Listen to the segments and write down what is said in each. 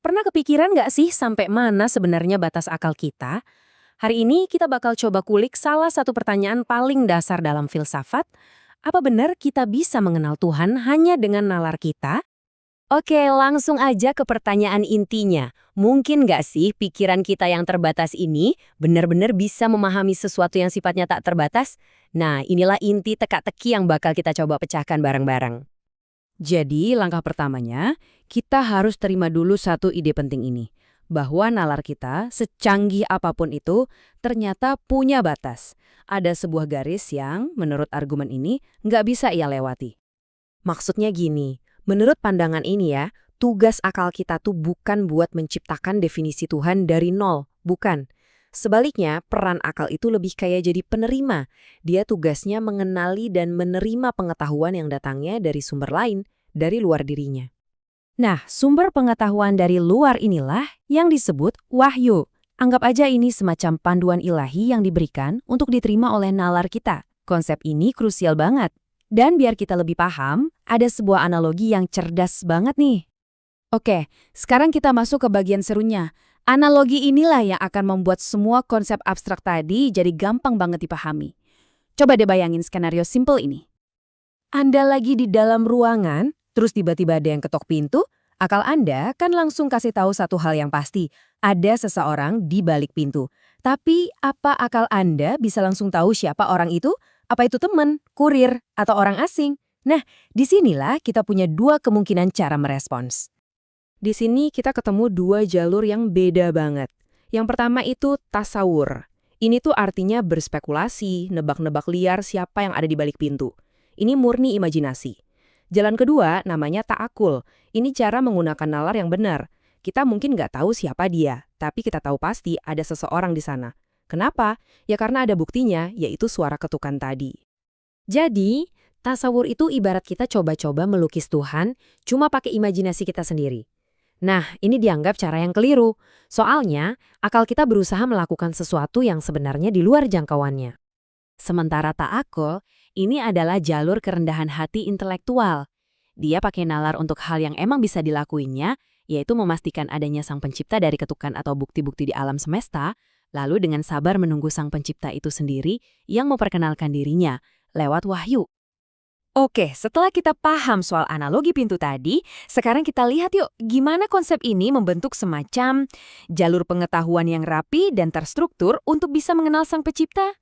Pernah kepikiran nggak sih sampai mana sebenarnya batas akal kita? Hari ini kita bakal coba kulik salah satu pertanyaan paling dasar dalam filsafat. Apa benar kita bisa mengenal Tuhan hanya dengan nalar kita? Oke, langsung aja ke pertanyaan intinya. Mungkin nggak sih pikiran kita yang terbatas ini benar-benar bisa memahami sesuatu yang sifatnya tak terbatas? Nah, inilah inti teka-teki yang bakal kita coba pecahkan bareng-bareng. Jadi, langkah pertamanya, kita harus terima dulu satu ide penting ini, bahwa nalar kita, secanggih apapun itu, ternyata punya batas. Ada sebuah garis yang, menurut argumen ini, nggak bisa ia lewati. Maksudnya gini, menurut pandangan ini ya, tugas akal kita tuh bukan buat menciptakan definisi Tuhan dari nol, bukan. Sebaliknya, peran akal itu lebih kayak jadi penerima. Dia tugasnya mengenali dan menerima pengetahuan yang datangnya dari sumber lain, dari luar dirinya. Nah, sumber pengetahuan dari luar inilah yang disebut wahyu. Anggap aja ini semacam panduan ilahi yang diberikan untuk diterima oleh nalar kita. Konsep ini krusial banget. Dan biar kita lebih paham, ada sebuah analogi yang cerdas banget nih. Oke, sekarang kita masuk ke bagian serunya. Analogi inilah yang akan membuat semua konsep abstrak tadi jadi gampang banget dipahami. Coba deh bayangin skenario simple ini. Anda lagi di dalam ruangan, terus tiba-tiba ada yang ketok pintu, akal Anda kan langsung kasih tahu satu hal yang pasti, ada seseorang di balik pintu. Tapi apa akal Anda bisa langsung tahu siapa orang itu? Apa itu teman, kurir, atau orang asing? Nah, disinilah kita punya dua kemungkinan cara merespons. Di sini kita ketemu dua jalur yang beda banget. Yang pertama itu tasawur. Ini tuh artinya berspekulasi, nebak-nebak liar siapa yang ada di balik pintu. Ini murni imajinasi. Jalan kedua namanya ta'akul. Ini cara menggunakan nalar yang benar. Kita mungkin nggak tahu siapa dia, tapi kita tahu pasti ada seseorang di sana. Kenapa? Ya karena ada buktinya, yaitu suara ketukan tadi. Jadi, tasawur itu ibarat kita coba-coba melukis Tuhan, cuma pakai imajinasi kita sendiri. Nah, ini dianggap cara yang keliru. Soalnya, akal kita berusaha melakukan sesuatu yang sebenarnya di luar jangkauannya. Sementara ta'akul, ini adalah jalur kerendahan hati intelektual. Dia pakai nalar untuk hal yang emang bisa dilakuinya, yaitu memastikan adanya sang pencipta dari ketukan atau bukti-bukti di alam semesta, lalu dengan sabar menunggu sang pencipta itu sendiri yang memperkenalkan dirinya lewat wahyu. Oke, setelah kita paham soal analogi pintu tadi, sekarang kita lihat yuk gimana konsep ini membentuk semacam jalur pengetahuan yang rapi dan terstruktur untuk bisa mengenal sang pencipta.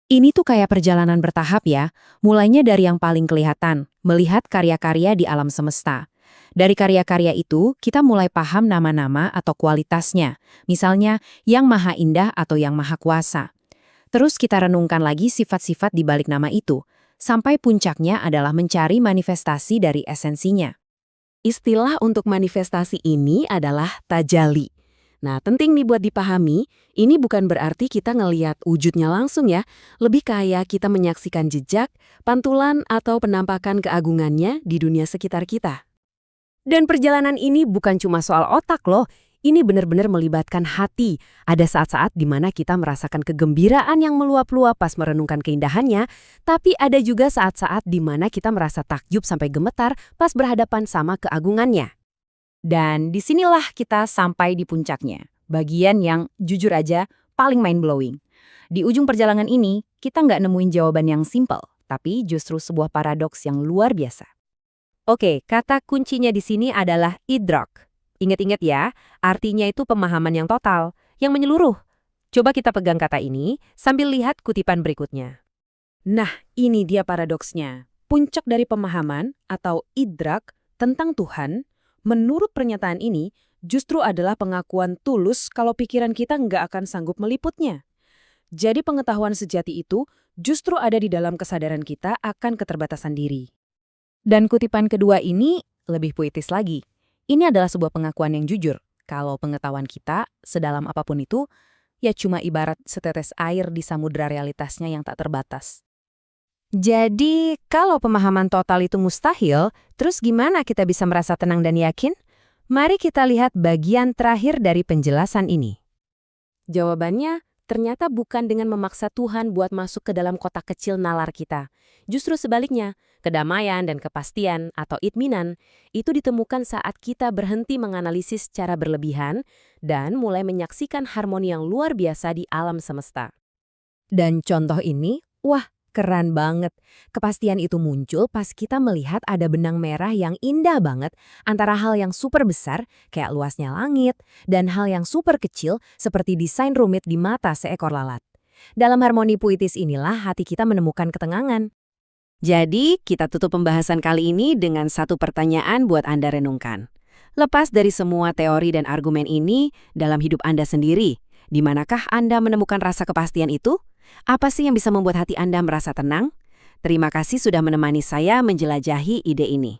Ini tuh kayak perjalanan bertahap ya, mulainya dari yang paling kelihatan, melihat karya-karya di alam semesta. Dari karya-karya itu, kita mulai paham nama-nama atau kualitasnya, misalnya yang maha indah atau yang maha kuasa. Terus kita renungkan lagi sifat-sifat di balik nama itu, sampai puncaknya adalah mencari manifestasi dari esensinya. Istilah untuk manifestasi ini adalah tajali. Nah, penting nih buat dipahami, ini bukan berarti kita ngelihat wujudnya langsung ya, lebih kayak kita menyaksikan jejak, pantulan atau penampakan keagungannya di dunia sekitar kita. Dan perjalanan ini bukan cuma soal otak loh, ini benar-benar melibatkan hati. Ada saat-saat di mana kita merasakan kegembiraan yang meluap-luap pas merenungkan keindahannya, tapi ada juga saat-saat di mana kita merasa takjub sampai gemetar pas berhadapan sama keagungannya. Dan disinilah kita sampai di puncaknya, bagian yang jujur aja paling mind-blowing. Di ujung perjalanan ini, kita nggak nemuin jawaban yang simpel, tapi justru sebuah paradoks yang luar biasa. Oke, kata kuncinya di sini adalah idrak. Ingat-ingat ya, artinya itu pemahaman yang total, yang menyeluruh. Coba kita pegang kata ini sambil lihat kutipan berikutnya. Nah, ini dia paradoksnya. Puncak dari pemahaman atau idrak tentang Tuhan, menurut pernyataan ini, justru adalah pengakuan tulus kalau pikiran kita nggak akan sanggup meliputnya. Jadi pengetahuan sejati itu justru ada di dalam kesadaran kita akan keterbatasan diri. Dan kutipan kedua ini lebih puitis lagi. Ini adalah sebuah pengakuan yang jujur. Kalau pengetahuan kita, sedalam apapun itu, ya cuma ibarat setetes air di samudera realitasnya yang tak terbatas. Jadi, kalau pemahaman total itu mustahil, terus gimana kita bisa merasa tenang dan yakin? Mari kita lihat bagian terakhir dari penjelasan ini. Jawabannya Ternyata bukan dengan memaksa Tuhan buat masuk ke dalam kotak kecil nalar kita. Justru sebaliknya, kedamaian dan kepastian atau itminan itu ditemukan saat kita berhenti menganalisis secara berlebihan dan mulai menyaksikan harmoni yang luar biasa di alam semesta. Dan contoh ini, wah, keren banget. Kepastian itu muncul pas kita melihat ada benang merah yang indah banget antara hal yang super besar, kayak luasnya langit, dan hal yang super kecil seperti desain rumit di mata seekor lalat. Dalam harmoni puitis inilah hati kita menemukan ketenangan. Jadi, kita tutup pembahasan kali ini dengan satu pertanyaan buat Anda renungkan. Lepas dari semua teori dan argumen ini, dalam hidup Anda sendiri, di manakah Anda menemukan rasa kepastian itu? Apa sih yang bisa membuat hati Anda merasa tenang? Terima kasih sudah menemani saya menjelajahi ide ini.